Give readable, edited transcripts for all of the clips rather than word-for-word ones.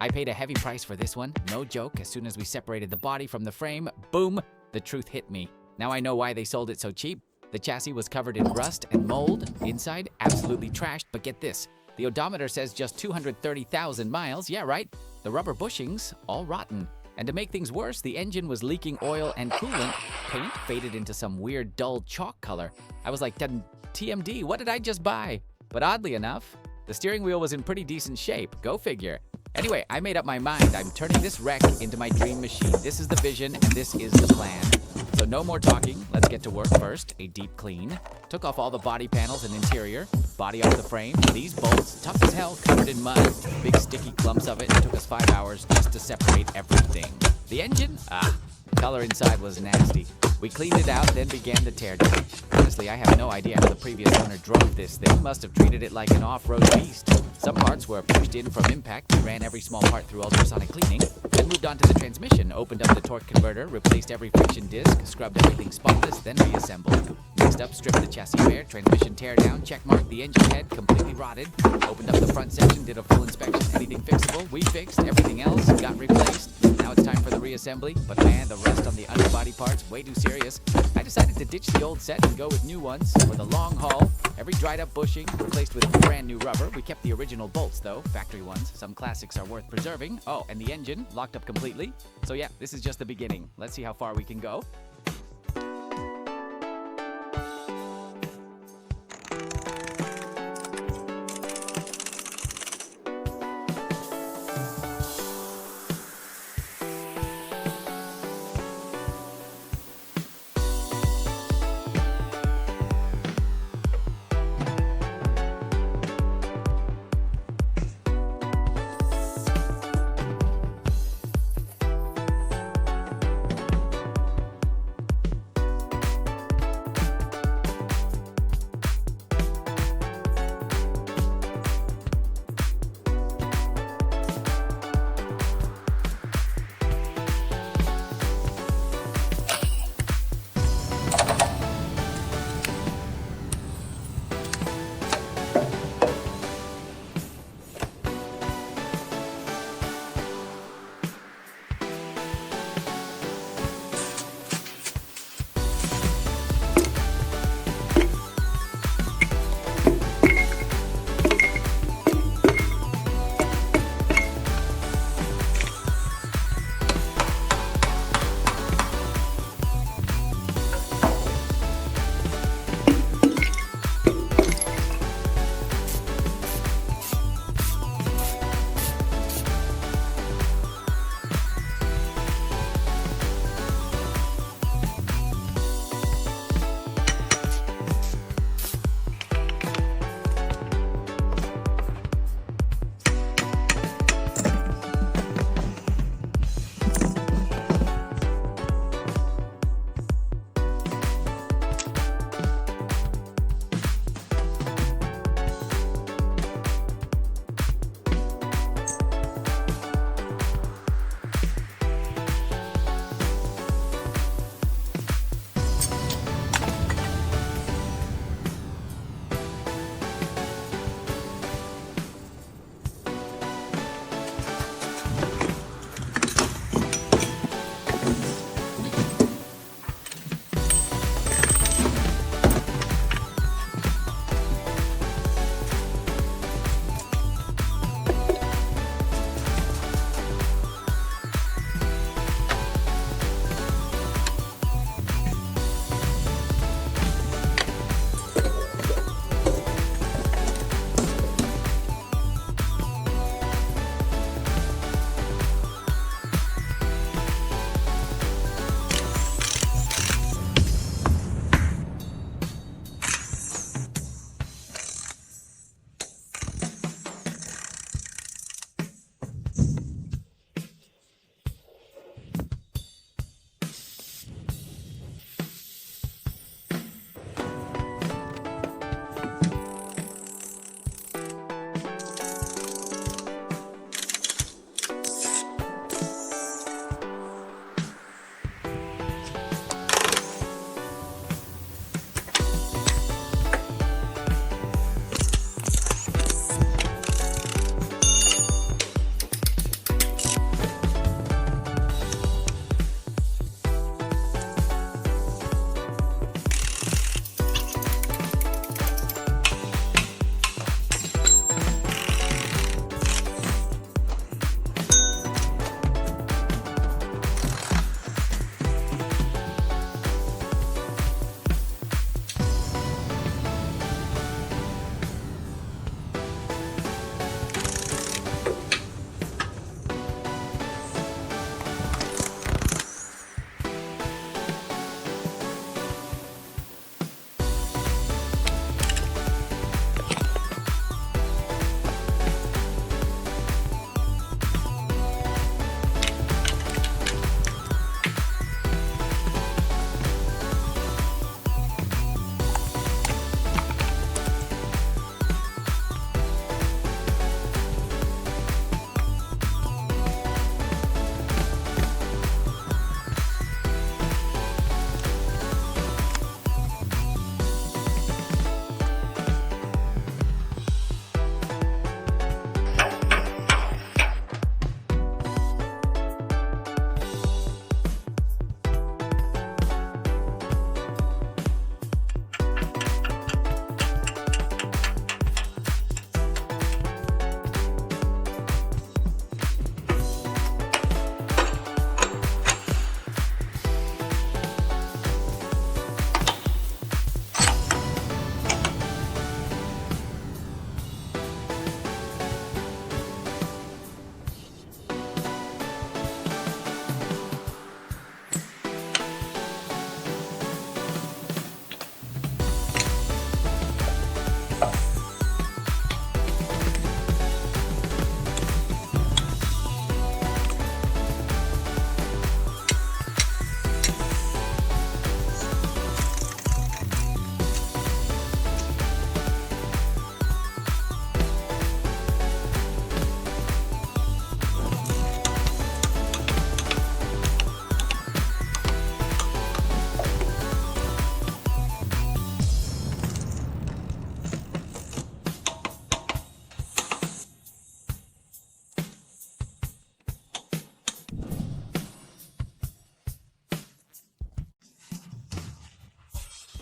I paid a heavy price for this one, no joke. As soon as we separated the body from the frame, boom, the truth hit me. Now I know why they sold it so cheap. The chassis was covered in rust and mold. Inside, absolutely trashed, but get this. The odometer says just 230,000 miles. Yeah, right. The rubber bushings, all rotten. And to make things worse, the engine was leaking oil and coolant. Paint faded into some weird, dull chalk color. I was like, TMD, what did I just buy? But oddly enough, the steering wheel was in pretty decent shape. Go figure. Anyway, I made up my mind. I'm turning this wreck into my dream machine. This is the vision, and this is the plan. So no more talking. Let's get to work first. A deep clean. Took off all the body panels and interior. Body off the frame. These bolts, tough as hell, covered in mud. Big sticky clumps of it. It took us 5 hours just to separate everything. The engine? The color inside was nasty. We cleaned it out, then began the teardown. Honestly, I have no idea how the previous owner drove this thing. Must have treated it like an off-road beast. Some parts were pushed in from impact. We ran every small part through ultrasonic cleaning. Then moved on to the transmission, opened up the torque converter, replaced every friction disc, scrubbed everything spotless, then reassembled. Next up, stripped the chassis bare, transmission teardown, checkmarked the engine head, completely rotted. Opened up the front section, did a full inspection. Anything fixable, we fixed. Everything else got replaced. Now it's time for the reassembly, but man, the rust on the underbody parts, way too serious. I decided to ditch the old set and go with new ones for the long haul. Every dried up bushing replaced with brand new rubber. We kept the original bolts though, factory ones. Some classics are worth preserving. Oh, and the engine locked up completely. So yeah, this is just the beginning. Let's see how far we can go.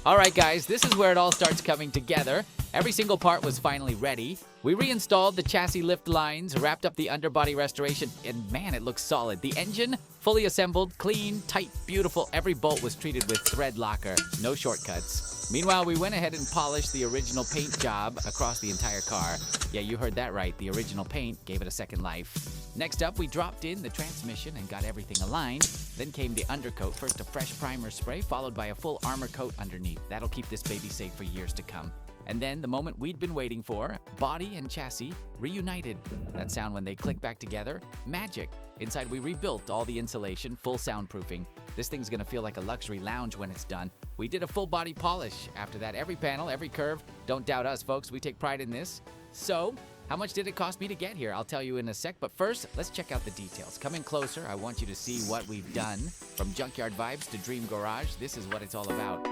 All right, guys, this is where it all starts coming together. Every single part was finally ready. We reinstalled the chassis lift lines, wrapped up the underbody restoration, and man, it looks solid. The engine, fully assembled, clean, tight, beautiful. Every bolt was treated with thread locker. No shortcuts. Meanwhile, we went ahead and polished the original paint job across the entire car. Yeah, you heard that right. The original paint gave it a second life. Next up, we dropped in the transmission and got everything aligned. Then came the undercoat. First a fresh primer spray, followed by a full armor coat underneath. That'll keep this baby safe for years to come. And then the moment we'd been waiting for, body and chassis reunited. That sound when they click back together, magic. Inside we rebuilt all the insulation, full soundproofing. This thing's gonna feel like a luxury lounge when it's done. We did a full body polish. After that, every panel, every curve. Don't doubt us, folks, we take pride in this. So, how much did it cost me to get here? I'll tell you in a sec, but first, let's check out the details. Come in closer, I want you to see what we've done. From junkyard vibes to dream garage, this is what it's all about.